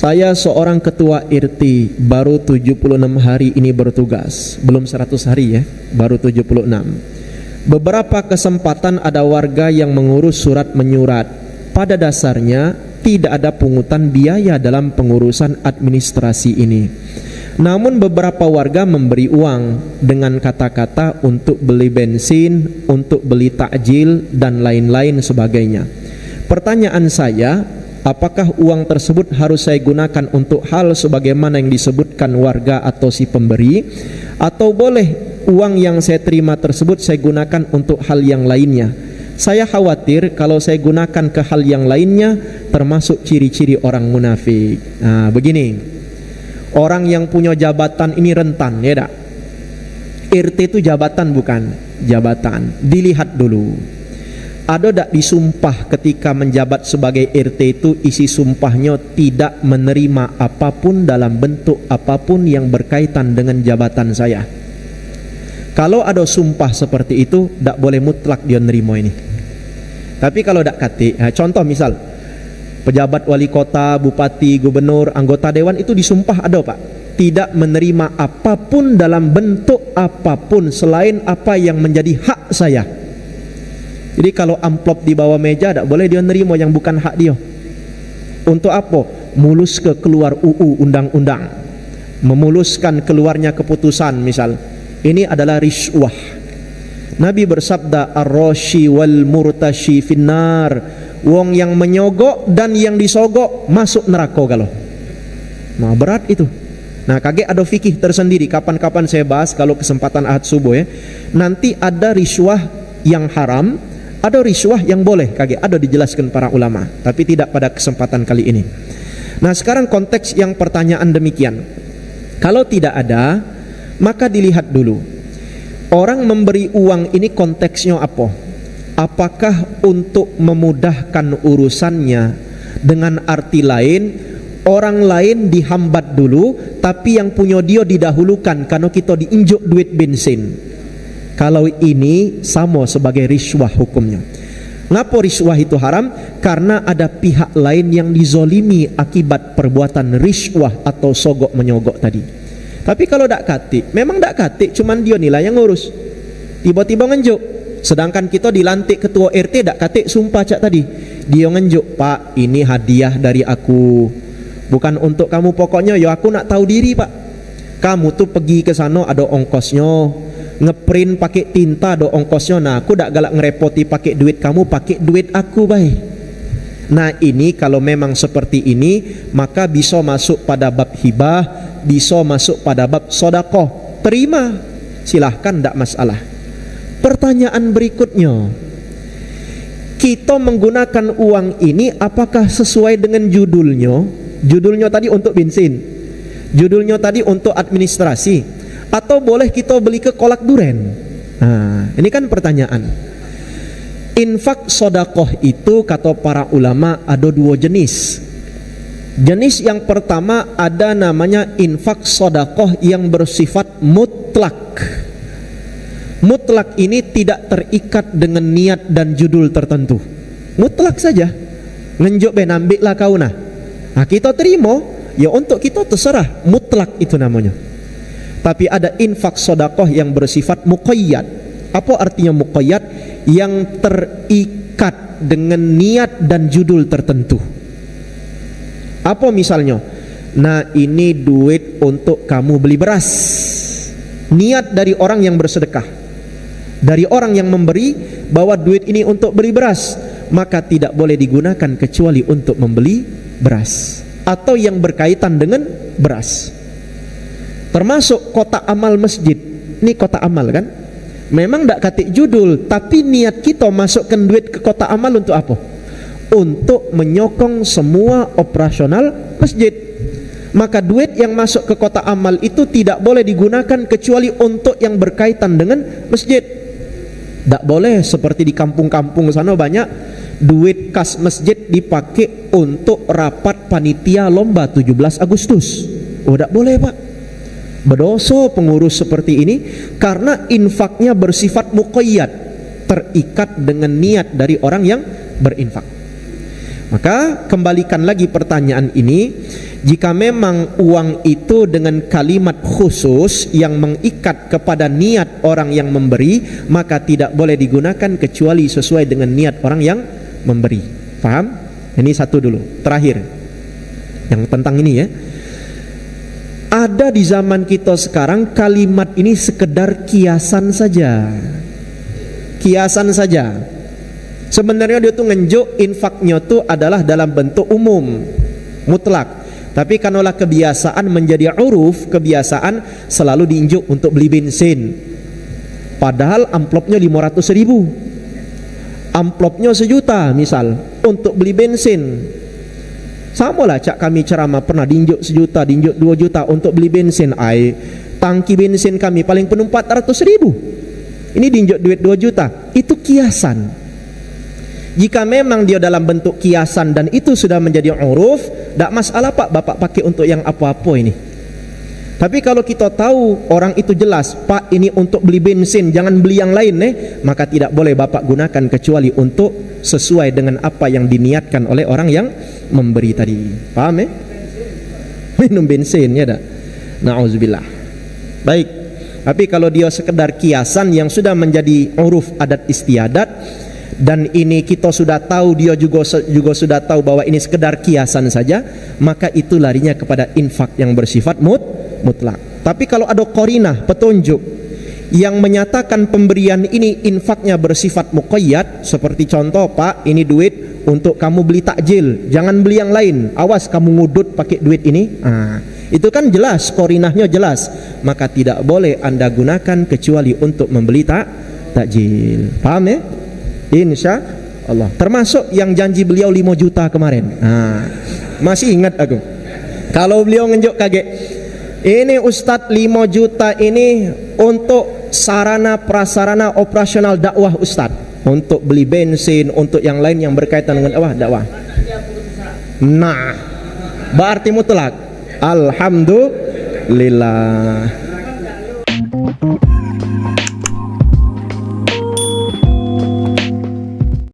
Saya seorang ketua RT, baru 76 hari ini bertugas. Belum 100 hari ya, baru 76. Beberapa kesempatan ada warga yang mengurus surat menyurat. Pada dasarnya tidak ada pungutan biaya dalam pengurusan administrasi ini. Namun beberapa warga memberi uang dengan kata-kata untuk beli bensin, untuk beli takjil dan lain-lain sebagainya. Pertanyaan saya, apakah uang tersebut harus saya gunakan untuk hal sebagaimana yang disebutkan warga atau si pemberi, atau boleh uang yang saya terima tersebut saya gunakan untuk hal yang lainnya? Saya khawatir kalau saya gunakan ke hal yang lainnya termasuk ciri-ciri orang munafik. Nah, begini, orang yang punya jabatan ini rentan, ya tak? RT itu jabatan bukan? Jabatan. Dilihat dulu. Ada tak disumpah ketika menjabat sebagai RT itu isi sumpahnya tidak menerima apapun dalam bentuk apapun yang berkaitan dengan jabatan saya. Kalau ada sumpah seperti itu, tak boleh mutlak dia nerima ini. Tapi kalau tak kati, contoh misal pejabat wali kota, bupati, gubernur, anggota dewan itu disumpah ada pak, tidak menerima apapun dalam bentuk apapun selain apa yang menjadi hak saya. Jadi kalau amplop di bawah meja tak boleh dia nerima yang bukan hak dia. Untuk apa? Mulus ke keluar UU undang-undang, memuluskan keluarnya keputusan misal. Ini adalah riswah. Nabi bersabda, ar-rashi wal murtashi finnar. Wong yang menyogok dan yang disogok masuk neraka kalau. Nah, berat itu. Nah, kaget ada fikih tersendiri. Kapan-kapan saya bahas kalau kesempatan Ahad subuh ya. Nanti ada riswah yang haram, ada riswah yang boleh, ada dijelaskan para ulama, tapi tidak pada kesempatan kali ini. Nah, sekarang konteks yang pertanyaan demikian. Kalau tidak ada, maka dilihat dulu. Orang memberi uang ini konteksnya apa? Apakah untuk memudahkan urusannya? Dengan arti lain, orang lain dihambat dulu, tapi yang punya dia didahulukan karena kita diinjuk duit bensin. Kalau ini sama sebagai riswah hukumnya. Ngapa riswah itu haram? Karena ada pihak lain yang dizolimi akibat perbuatan riswah atau sogok menyogok tadi. Tapi kalau dak katik, memang dak katik, cuman dia nilai yang ngurus. Tiba-tiba ngenjuk. Sedangkan kita dilantik ketua RT dak katik sumpah cak tadi. Dia ngenjuk, Pak, ini hadiah dari aku. Bukan untuk kamu, pokoknya ya aku nak tahu diri Pak. Kamu tuh pergi ke sana ada ongkosnya. Ngeprint pakai tinta do ongkosnya. Nah, aku dak galak ngerepoti pakai duit kamu, pakai duit aku baik. Nah, ini kalau memang seperti ini, maka bisa masuk pada bab hibah, bisa masuk pada bab sodakoh. Terima, silahkan, dak masalah. Pertanyaan berikutnya, kita menggunakan uang ini apakah sesuai dengan judulnya? Judulnya tadi untuk bensin, judulnya tadi untuk administrasi, atau boleh kita beli ke kolak duren? Nah, ini kan pertanyaan. Infak sodakoh itu kata para ulama ada dua jenis. Jenis yang pertama ada namanya infak sodakoh yang bersifat mutlak. Mutlak ini tidak terikat dengan niat dan judul tertentu. Mutlak saja. Ngenjuk ben ambillah kau nah. Nah, kita terima, ya untuk kita terserah, mutlak itu namanya. Tapi ada infak sodakoh yang bersifat muqayyad. Apa artinya muqayyad? Yang terikat dengan niat dan judul tertentu. Apa misalnya? Nah, ini duit untuk kamu beli beras. Niat dari orang yang bersedekah, dari orang yang memberi, bahwa duit ini untuk beli beras, maka tidak boleh digunakan kecuali untuk membeli beras atau yang berkaitan dengan beras. Termasuk kotak amal masjid. Ini kotak amal kan? Memang tidak katik judul, tapi niat kita masukkan duit ke kotak amal untuk apa? Untuk menyokong semua operasional masjid. Maka duit yang masuk ke kotak amal itu tidak boleh digunakan kecuali untuk yang berkaitan dengan masjid. Tak boleh seperti di kampung-kampung sana banyak duit kas masjid dipakai untuk rapat panitia lomba 17 Agustus. Oh, tak boleh Pak. Berdosa pengurus seperti ini karena infaknya bersifat muqayyad, terikat dengan niat dari orang yang berinfak. Maka kembalikan lagi pertanyaan ini, Jika memang uang itu dengan kalimat khusus yang mengikat kepada niat orang yang memberi, maka tidak boleh digunakan kecuali sesuai dengan niat orang yang memberi. Paham? Ini satu dulu. Terakhir, yang tentang ini ya. Ada di zaman kita sekarang kalimat ini sekedar kiasan saja. Kiasan saja. Sebenarnya dia tuh ngenjuk infaknya tuh adalah dalam bentuk umum, mutlak. Tapi karenalah kebiasaan menjadi uruf, kebiasaan selalu diinjuk untuk beli bensin. Padahal amplopnya 500.000, amplopnya 1 juta misal untuk beli bensin. Sama lah cak kami ceramah pernah diinjuk 1 juta, diinjuk 2 juta untuk beli bensin. Tangki bensin kami paling penuh 400.000. Ini diinjuk duit 2 juta. Itu kiasan. Jika memang dia dalam bentuk kiasan dan itu sudah menjadi uruf, tak masalah Pak, Bapak pakai untuk yang apa-apa ini. Tapi kalau kita tahu orang itu jelas, Pak ini untuk beli bensin, jangan beli yang lain maka tidak boleh Bapak gunakan kecuali untuk sesuai dengan apa yang diniatkan oleh orang yang memberi tadi. Paham ya? Minum bensin ya tak? Na'udzubillah. Baik. Tapi kalau dia sekedar kiasan yang sudah menjadi uruf adat istiadat, dan ini kita sudah tahu, dia juga sudah tahu bahwa ini sekedar kiasan saja, maka itu larinya kepada infak yang bersifat mutlak. Tapi kalau ada qarinah, petunjuk yang menyatakan pemberian ini infaknya bersifat muqayyad, seperti contoh, Pak ini duit untuk kamu beli takjil, jangan beli yang lain, awas kamu ngudut pakai duit ini. Itu kan jelas, qarinahnya jelas, maka tidak boleh Anda gunakan kecuali untuk membeli takjil. Paham ya? Insya Allah. Termasuk yang janji beliau 5 juta kemarin. Masih ingat aku. Kalau beliau ngenjuk kaget, ini Ustadz 5 juta ini untuk sarana prasarana operasional dakwah Ustadz, untuk beli bensin, untuk yang lain yang berkaitan dengan dakwah. Nah, berarti mutlak. Alhamdulillah.